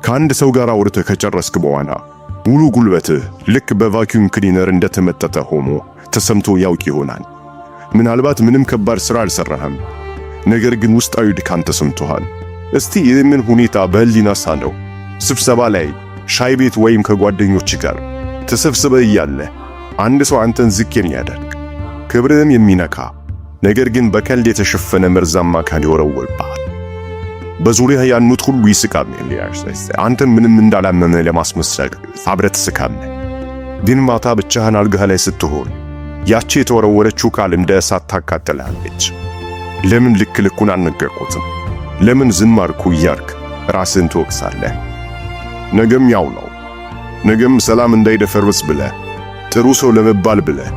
ከአንድ ሰው ጋር አውርተህ ከጨረስክ በኋላ ሙሉ ጉልበትህ ልክ በቫኪዩም ክሊነር እንደተመጠጠ ሆኖ ተሰምቶ ያውቅ ይሆናል። ምናልባት ምንም ከባድ ሥራ አልሰራህም፣ ነገር ግን ውስጣዊ ድካም ተሰምቶሃል። እስቲ ይህንን ሁኔታ በህሊና ሳለው። ስብሰባ ላይ፣ ሻይ ቤት ወይም ከጓደኞች ጋር ተሰብስበህ እያለ አንድ ሰው አንተን ዝቅ የሚያደርግ ክብርህን የሚነካ ነገር ግን በቀልድ የተሸፈነ መርዛማ ቃል ይወረውርብሃል። በዙሪያ ያሉት ሁሉ ይስቃሉ። አንተን ምንም እንዳላመመ ለማስመሰል አብረህ ትስቃለህ። ግን ማታ ብቻህን አልጋህ ላይ ስትሆን ያቺ የተወረወረችው ቃል እንደ እሳት ታቃጥላለች። ለምን ልክ ልኩን አልነገርኩትም? ለምን ዝም አልኩ እያልክ ራስህን ትወቅሳለህ። ነገም ያው ነው። ነገም ሰላም እንዳይደፈርስ ብለህ ጥሩ ሰው ለመባል ብለህ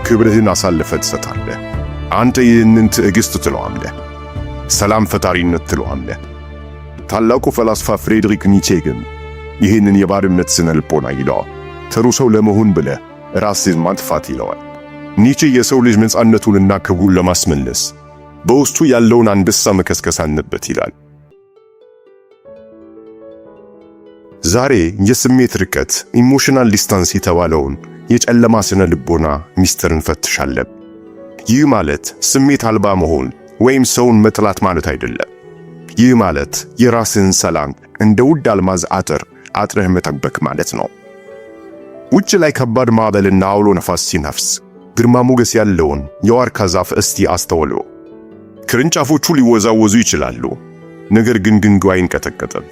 ክብርህን አሳልፈህ ትሰጣለህ። አንተ ይህንን ትዕግስት ትለዋለህ፣ ሰላም ፈጣሪነት ትለዋለህ። ታላቁ ፈላስፋ ፍሬድሪክ ኒቼ ግን ይህንን የባርነት ስነ ልቦና ይለዋል ጥሩ ሰው ለመሆን ብለህ ራስህን ማጥፋት ይለዋል። ኒቼ የሰው ልጅ ነፃነቱንና ክብሩን ለማስመለስ በውስጡ ያለውን አንበሳ መከስከስ አለበት ይላል። ዛሬ የስሜት ርቀት ኢሞሽናል ዲስታንስ የተባለውን የጨለማ ስነ ልቦና ሚስጥር እንፈትሻለን። ይህ ማለት ስሜት አልባ መሆን ወይም ሰውን መጥላት ማለት አይደለም። ይህ ማለት የራስህን ሰላም እንደ ውድ አልማዝ አጥረህ መጠበቅ ማለት ነው። ውጭ ላይ ከባድ ማዕበልና አውሎ ነፋስ ሲነፍስ ግርማ ሞገስ ያለውን የዋርካ ዛፍ እስቲ አስተውሉ። ቅርንጫፎቹ ሊወዛወዙ ይችላሉ፣ ነገር ግን ግንዱ አይንቀጠቀጥም።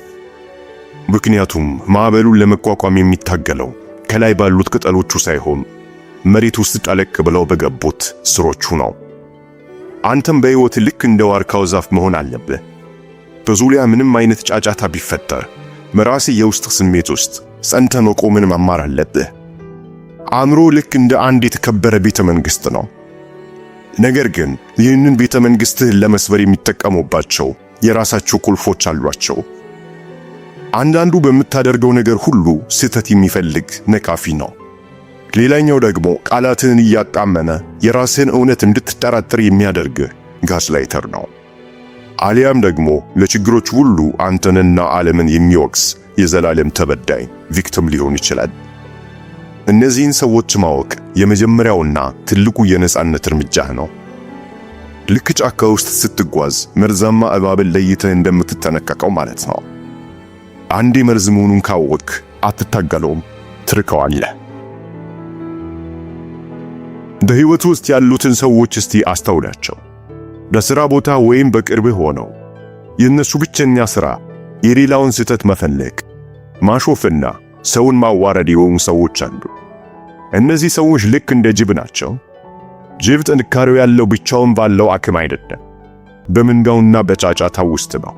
ምክንያቱም ማዕበሉን ለመቋቋም የሚታገለው ከላይ ባሉት ቅጠሎቹ ሳይሆን መሬት ውስጥ ጠለቅ ብለው በገቡት ስሮቹ ነው። አንተም በሕይወት ልክ እንደ ዋርካው ዛፍ መሆን አለብህ። በዙሪያ ምንም አይነት ጫጫታ ቢፈጠር በራስህ የውስጥ ስሜት ውስጥ ጸንተህ መቆምን መማር አለብህ። አእምሮ ልክ እንደ አንድ የተከበረ ቤተ መንግሥት ነው። ነገር ግን ይህንን ቤተ መንግሥትህን ለመስበር የሚጠቀሙባቸው የራሳቸው ቁልፎች አሏቸው። አንዳንዱ በምታደርገው ነገር ሁሉ ስህተት የሚፈልግ ነቃፊ ነው። ሌላኛው ደግሞ ቃላትህን እያጣመመ የራስህን እውነት እንድትጠራጠር የሚያደርግህ ጋስላይተር ነው። አሊያም ደግሞ ለችግሮች ሁሉ አንተንና ዓለምን የሚወቅስ የዘላለም ተበዳይ ቪክቲም ሊሆን ይችላል። እነዚህን ሰዎች ማወቅ የመጀመሪያውና ትልቁ የነጻነት እርምጃህ ነው። ልክ ጫካ ውስጥ ስትጓዝ መርዛማ እባብን ለይተህ እንደምትጠነቀቀው ማለት ነው። አንዴ መርዝ መሆኑን ካወቅ አትታገለውም፣ ትርከዋለህ። በሕይወት ውስጥ ያሉትን ሰዎች እስቲ አስተውላቸው። በሥራ ቦታ ወይም በቅርብህ ሆነው የእነሱ ብቸኛ ሥራ የሌላውን ስህተት መፈለግ፣ ማሾፍና ሰውን ማዋረድ የሆኑ ሰዎች አሉ። እነዚህ ሰዎች ልክ እንደ ጅብ ናቸው። ጅብ ጥንካሬው ያለው ብቻውን ባለው አቅም አይደለም፣ በመንጋውና በጫጫታው ውስጥ ነው።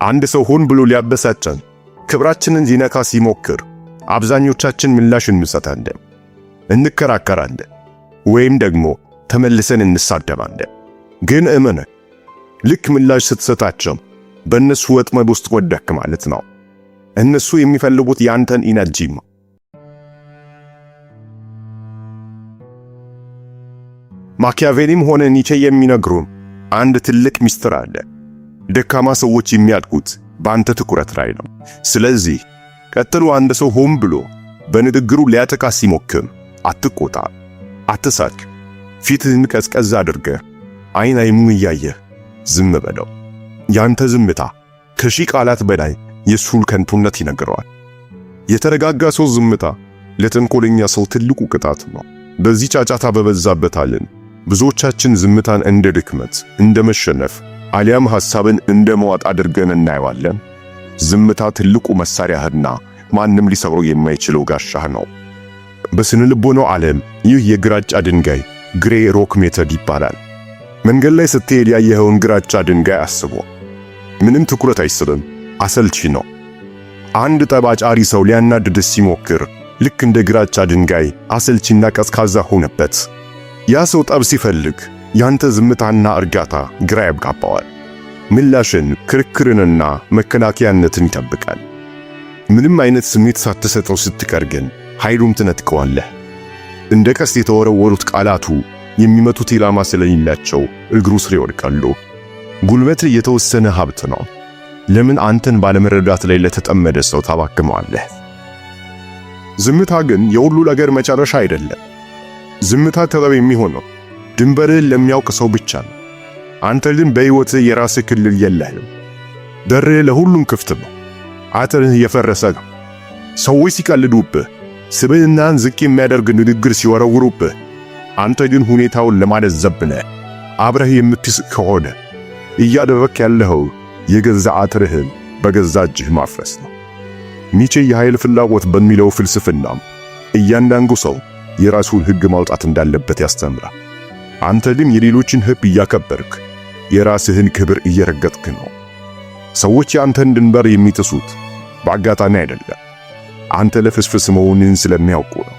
አንድ ሰው ሆን ብሎ ሊያበሳጨን፣ ክብራችንን ሊነካ ሲሞክር አብዛኞቻችን ምላሽ እንሰጣለን፣ እንከራከራለን፣ ወይም ደግሞ ተመልሰን እንሳደባለን። ግን እመን፣ ልክ ምላሽ ስትሰጣቸው በእነሱ ወጥመድ ውስጥ ወደክ ማለት ነው። እነሱ የሚፈልጉት ያንተን ኢነርጂ ነው። ማኪያቬሊም ሆነ ኒቼ የሚነግሩን አንድ ትልቅ ሚስጥር አለ። ደካማ ሰዎች የሚያድጉት በአንተ ትኩረት ላይ ነው። ስለዚህ ቀጥሎ አንድ ሰው ሆን ብሎ በንግግሩ ሊያጠቃ ሲሞክር አትቆጣ፣ አትሳቅ። ፊትህን ቀዝቀዝ አድርገህ አይን አይኑን እያየህ ዝም በለው። ያንተ ዝምታ ከሺህ ቃላት በላይ የሱን ከንቱነት ይነግረዋል። የተረጋጋ ሰው ዝምታ ለተንኮለኛ ሰው ትልቁ ቅጣት ነው። በዚህ ጫጫታ በበዛበት ዓለም ብዙዎቻችን ዝምታን እንደ ድክመት፣ እንደ መሸነፍ አሊያም ሐሳብን እንደ መዋጥ አድርገን እናየዋለን። ዝምታ ትልቁ መሳሪያህና ማንም ሊሰብረው የማይችለው ጋሻህ ነው። በስነ ልቦናው ዓለም ይህ የግራጫ ድንጋይ ግሬ ሮክ ሜተድ ይባላል። መንገድ ላይ ስትሄድ ያየኸውን ግራጫ ድንጋይ አስቦ ምንም ትኩረት አይስብም፣ አሰልቺ ነው። አንድ ጠባጫሪ ሰው ሊያናድድህ ሲሞክር ልክ እንደ ግራጫ ድንጋይ አሰልቺና ቀዝቃዛ ሆነበት። ያ ሰው ጠብ ሲፈልግ ያንተ ዝምታና እርጋታ ግራ ያጋባዋል። ምላሽን፣ ክርክርንና መከላከያነትን ይጠብቃል። ምንም አይነት ስሜት ሳትሰጠው ስትቀር ግን ኃይሉን ትነጥቀዋለህ። እንደ ቀስት የተወረወሩት ቃላቱ የሚመቱት ኢላማ ስለሌላቸው እግሩ ስር ይወድቃሉ። ጉልበት የተወሰነ ሀብት ነው። ለምን አንተን ባለመረዳት ላይ ለተጠመደ ሰው ታባክመዋለህ? ዝምታ ግን የሁሉ ነገር መጨረሻ አይደለም። ዝምታ ጥበብ የሚሆነው ድንበርህን ለሚያውቅ ሰው ብቻ ነው። አንተ ግን በሕይወትህ የራስህ ክልል የለህም። በርህ ለሁሉም ክፍት ነው። አጥርህ እየፈረሰ ነው። ሰዎች ሲቀልዱብህ፣ ስብዕናህን ዝቅ የሚያደርግ ንግግር ሲወረውሩብህ፣ አንተ ግን ሁኔታውን ለማለዘብ ብለህ አብረህ የምትስቅ ከሆነ እያደረክ ያለኸው የገዛ አጥርህን በገዛ እጅህ ማፍረስ ነው። ኒቼ የኃይል ፍላጎት በሚለው ፍልስፍናም እያንዳንዱ ሰው የራሱን ሕግ ማውጣት እንዳለበት ያስተምራል። አንተ ግን የሌሎችን ሕግ እያከበርክ የራስህን ክብር እየረገጥክ ነው። ሰዎች የአንተን ድንበር የሚጥሱት በአጋጣሚ አይደለም፣ አንተ ለፍስፍስ መሆንን ስለሚያውቁ ነው።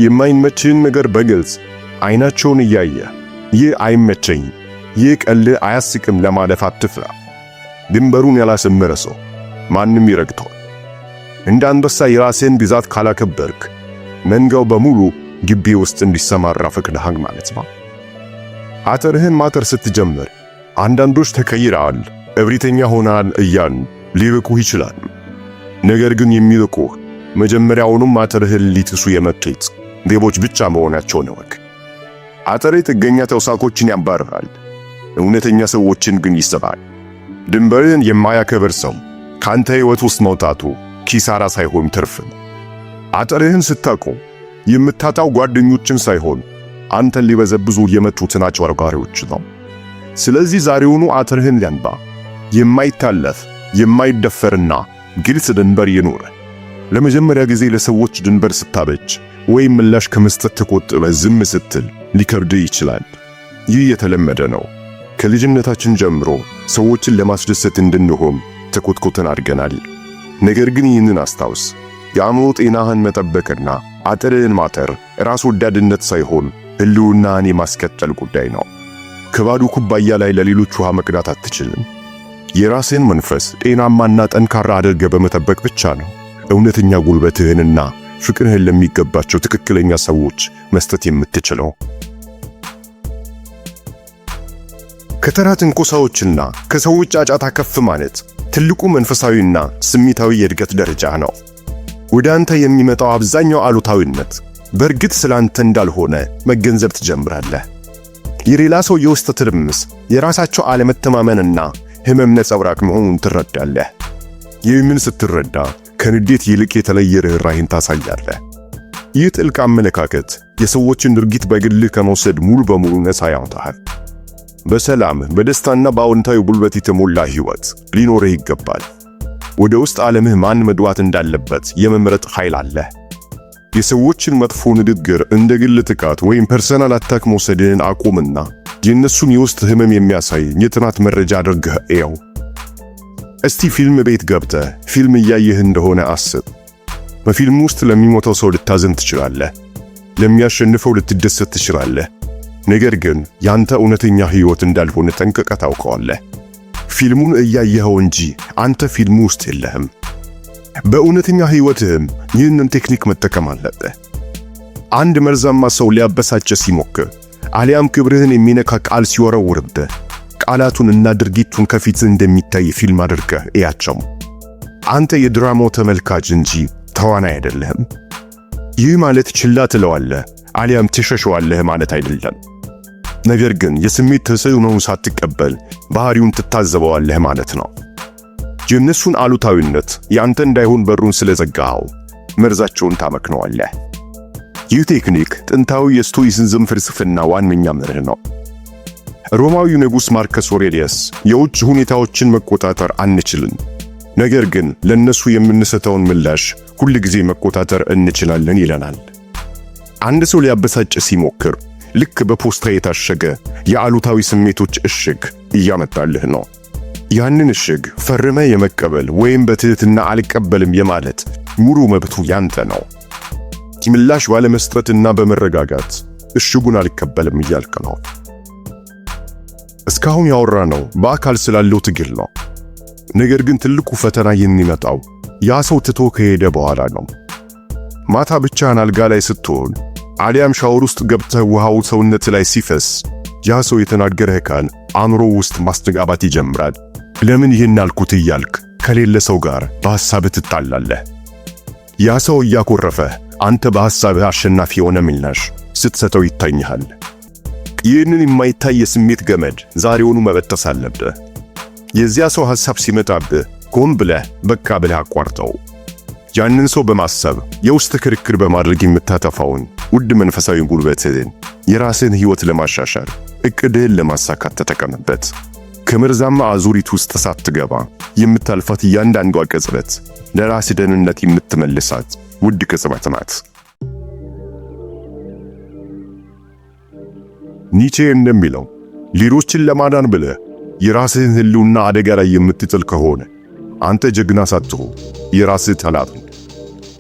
የማይመችህን ነገር በግልጽ አይናቸውን እያየ ይህ አይመቸኝም፣ ይህ ቀልድ አያስቅም ለማለፍ አትፍራ። ድንበሩን ያላሰመረ ሰው ማንም ይረግጠዋል። እንደ አንበሳ የራስህን ግዛት ካላከበርክ መንጋው በሙሉ ግቢ ውስጥ እንዲሰማራ ፈቅደሃል ማለት ነው። አጥርህን ማጠር ስትጀምር አንዳንዶች ተቀይረዋል፣ እብሪተኛ ሆነሃል እያሉ ሊርቁህ ይችላሉ። ነገር ግን የሚርቁህ መጀመሪያውኑም አጥርህን ሊጥሱ የመጡት ሌቦች ብቻ መሆናቸው ነው። አጥርህ ጥገኛ ተውሳኮችን ያባርራል፣ እውነተኛ ሰዎችን ግን ይስባል። ድንበርህን የማያከብር ሰው ካንተ ሕይወት ውስጥ መውጣቱ ኪሳራ ሳይሆን ትርፍ ነው። አጥርህን ስታቆም የምታጣው ጓደኞችን ሳይሆን አንተን ሊበዘብዙ የመጡትን አጭበርባሪዎች ነው። ስለዚህ ዛሬውኑ አጥርህን ሊያንባ የማይታለፍ የማይደፈርና ግልጽ ድንበር ይኑር። ለመጀመሪያ ጊዜ ለሰዎች ድንበር ስታበጅ ወይም ምላሽ ከመስጠት ተቆጥበህ ዝም ስትል ሊከብድህ ይችላል። ይህ የተለመደ ነው። ከልጅነታችን ጀምሮ ሰዎችን ለማስደሰት እንድንሆን ተኮትኩተን አድገናል። ነገር ግን ይህንን አስታውስ፣ የአእምሮ ጤናህን መጠበቅና አጥርህን ማጠር ራስ ወዳድነት ሳይሆን ሕልውናህን የማስቀጠል ጉዳይ ነው። ከባዶ ኩባያ ላይ ለሌሎች ውሃ መቅዳት አትችልም። የራስህን መንፈስ ጤናማና ጠንካራ አድርገህ በመጠበቅ ብቻ ነው እውነተኛ ጉልበትህንና ፍቅርህን ለሚገባቸው ትክክለኛ ሰዎች መስጠት የምትችለው። ከተራ ትንኮሳዎችና ከሰዎች ጫጫታ ከፍ ማለት ትልቁ መንፈሳዊና ስሜታዊ የእድገት ደረጃ ነው። ወደ አንተ የሚመጣው አብዛኛው አሉታዊነት በእርግጥ ስላንተ እንዳልሆነ መገንዘብ ትጀምራለህ። የሌላ ሰው የውስጥ ትርምስ የራሳቸው አለመተማመንና ሕመም ነጸብራቅ መሆኑን ትረዳለህ። ይህንን ስትረዳ ከንዴት ይልቅ የተለየ ርኅራኄን ታሳያለህ። ይህ ጥልቅ አመለካከት የሰዎችን ድርጊት በግልህ ከመውሰድ ሙሉ በሙሉ ነፃ ያወጣሃል። በሰላም በደስታና በአዎንታዊ ጉልበት የተሞላ ሕይወት ሊኖርህ ይገባል። ወደ ውስጥ ዓለምህ ማን መድዋት እንዳለበት የመምረጥ ኃይል አለህ። የሰዎችን መጥፎ ንግግር እንደ ግል ጥቃት ወይም ፐርሰናል አታክ መውሰድህን አቁምና የእነሱን የውስጥ ሕመም የሚያሳይ የጥናት መረጃ አድርገህ እየው። እስቲ ፊልም ቤት ገብተህ ፊልም እያየህ እንደሆነ አስብ። በፊልም ውስጥ ለሚሞተው ሰው ልታዘን ትችላለህ፣ ለሚያሸንፈው ልትደሰት ትችላለህ። ነገር ግን ያንተ እውነተኛ ሕይወት እንዳልሆነ ጠንቅቀህ ታውቀዋለህ። ፊልሙን እያየኸው እንጂ አንተ ፊልሙ ውስጥ የለህም። በእውነተኛ ሕይወትህም ይህንን ቴክኒክ መጠቀም አለብህ። አንድ መርዛማ ሰው ሊያበሳጭህ ሲሞክር አሊያም ክብርህን የሚነካ ቃል ሲወረውርብህ ቃላቱንና ድርጊቱን ከፊትህ እንደሚታይ ፊልም አድርገህ እያቸው። አንተ የድራማው ተመልካች እንጂ ተዋናይ አይደለህም። ይህ ማለት ችላ ትለዋለህ አሊያም ትሸሸዋለህ ማለት አይደለም። ነገር ግን የስሜት ተጽዕኖውን ሳትቀበል ባህሪውን ትታዘበዋለህ ማለት ነው። የእነሱን አሉታዊነት ያንተ እንዳይሆን በሩን ስለዘጋኸው መርዛቸውን ታመክነዋለህ። ይህ ቴክኒክ ጥንታዊ የስቶይሲዝም ፍልስፍና ዋነኛ መርህ ነው። ሮማዊው ንጉሥ ማርከስ ኦሬሊየስ የውጭ ሁኔታዎችን መቆጣጠር አንችልም፣ ነገር ግን ለነሱ የምንሰጠውን ምላሽ ሁል ጊዜ መቆጣጠር እንችላለን ይለናል። አንድ ሰው ሊያበሳጭ ሲሞክር ልክ በፖስታ የታሸገ የአሉታዊ ስሜቶች እሽግ እያመጣልህ ነው። ያንን እሽግ ፈርመ የመቀበል ወይም በትህትና አልቀበልም የማለት ሙሉ መብቱ ያንተ ነው። ምላሽ ባለመስጠትና በመረጋጋት እሽጉን አልቀበልም እያልክ ነው። እስካሁን ያወራነው በአካል ስላለው ትግል ነው። ነገር ግን ትልቁ ፈተና የሚመጣው ያ ሰው ትቶ ከሄደ በኋላ ነው። ማታ ብቻህን አልጋ ላይ ስትሆን አሊያም ሻወር ውስጥ ገብተህ ውሃው ሰውነት ላይ ሲፈስ ያ ሰው የተናገረህ ቃል አእምሮ ውስጥ ማስተጋባት ይጀምራል። ለምን ይህን አልኩት እያልክ ከሌለ ሰው ጋር በሐሳብህ ትጣላለህ። ያ ሰው እያኮረፈ አንተ በሐሳብህ አሸናፊ የሆነ ምላሽ ስትሰጠው ይታይሃል። ይህንን የማይታይ የስሜት ገመድ ዛሬውኑ መበጠስ አለብህ። የዚያ ሰው ሐሳብ ሲመጣብህ ቆም ብለህ በቃ ብለህ አቋርጠው። ያንን ሰው በማሰብ የውስጥ ክርክር በማድረግ የምታጠፋውን ውድ መንፈሳዊ ጉልበትህን የራስህን ሕይወት ለማሻሻል እቅድህን ለማሳካት ተጠቀምበት። ከመርዛማ አዙሪት ውስጥ ሳትገባ የምታልፋት እያንዳንዷ ቅጽበት ለራስህ ደህንነት የምትመልሳት ውድ ቅጽበት ናት። ኒቼ እንደሚለው ሌሎችን ለማዳን ብለህ የራስህን ሕልውና አደጋ ላይ የምትጥል ከሆነ አንተ ጀግና ሳትሆን የራስህ ጠላት ነህ።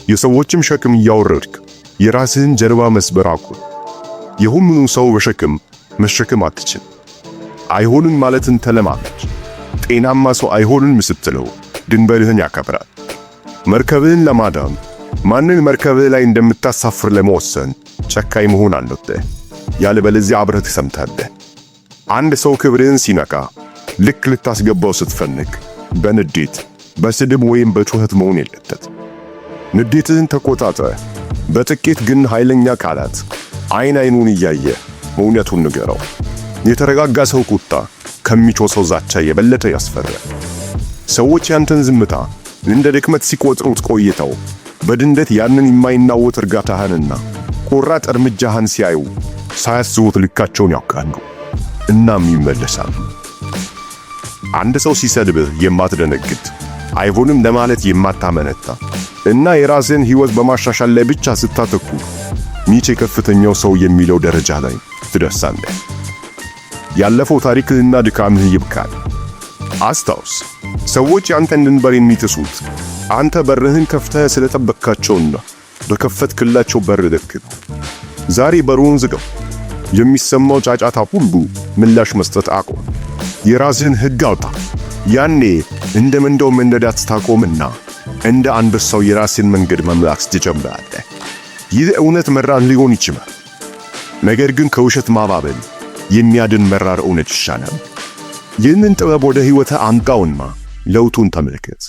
የሰዎችም ሸክም እያወረድክ የራስህን ጀርባ መስበር አቁም። የሁሉንም ሰው በሸክም መሸከም አትችል። አይሆንም ማለትን ተለማመድ። ጤናማ ሰው አይሆንም ስትለው ድንበርህን ያከብራል። መርከብህን ለማዳን ማንን መርከብህ ላይ እንደምታሳፍር ለመወሰን ጨካኝ መሆን አለብህ። ያለበለዚያ አብረህ ትሰምታለህ። አንድ ሰው ክብርህን ሲነካ ልክ ልታስገባው ስትፈልግ በንዴት በስድብ ወይም በጩኸት መሆን የለበትም። ንዴትህን ተቆጣጠር። በጥቂት ግን ኃይለኛ ቃላት አይን አይኑን እያየ እውነቱን ንገረው። የተረጋጋ ሰው ቁጣ ከሚጮህ ሰው ዛቻ የበለጠ ያስፈራል። ሰዎች ያንተን ዝምታ እንደ ድክመት ሲቆጥሩት ቆይተው በድንገት ያንን የማይናወጥ እርጋታህንና ቆራጥ እርምጃህን ሲያዩ ሳያስቡት ልካቸውን ያውቃሉ፣ እናም ይመለሳሉ። አንድ ሰው ሲሰድብህ የማትደነግጥ አይሆንም ለማለት የማታመነታ እና የራስህን ሕይወት በማሻሻል ላይ ብቻ ስታተኩር ኒቼ ከፍተኛው ሰው የሚለው ደረጃ ላይ ትደርሳለህ። ያለፈው ታሪክህና ድካምህ ይብቃል። አስታውስ፣ ሰዎች ያንተን ድንበር የሚጥሱት አንተ በርህን ከፍተህ ስለጠበቅካቸውና በከፈትክላቸው በር ልክ ነው። ዛሬ በሩን ዝጋው። የሚሰማው ጫጫታ ሁሉ ምላሽ መስጠት አቁም። የራስህን ሕግ አውጣ። ያኔ እንደ መንዳው መንዳት ታቆምና እንደ አንበሳው የራስህን መንገድ መምራት ትጀምራለህ። ይህ እውነት መራር ሊሆን ይችላል፣ ነገር ግን ከውሸት ማባበል የሚያድን መራር እውነት ይሻላል። ይህንን ጥበብ ወደ ሕይወትህ አምጣውና ለውጡን ተመልከት።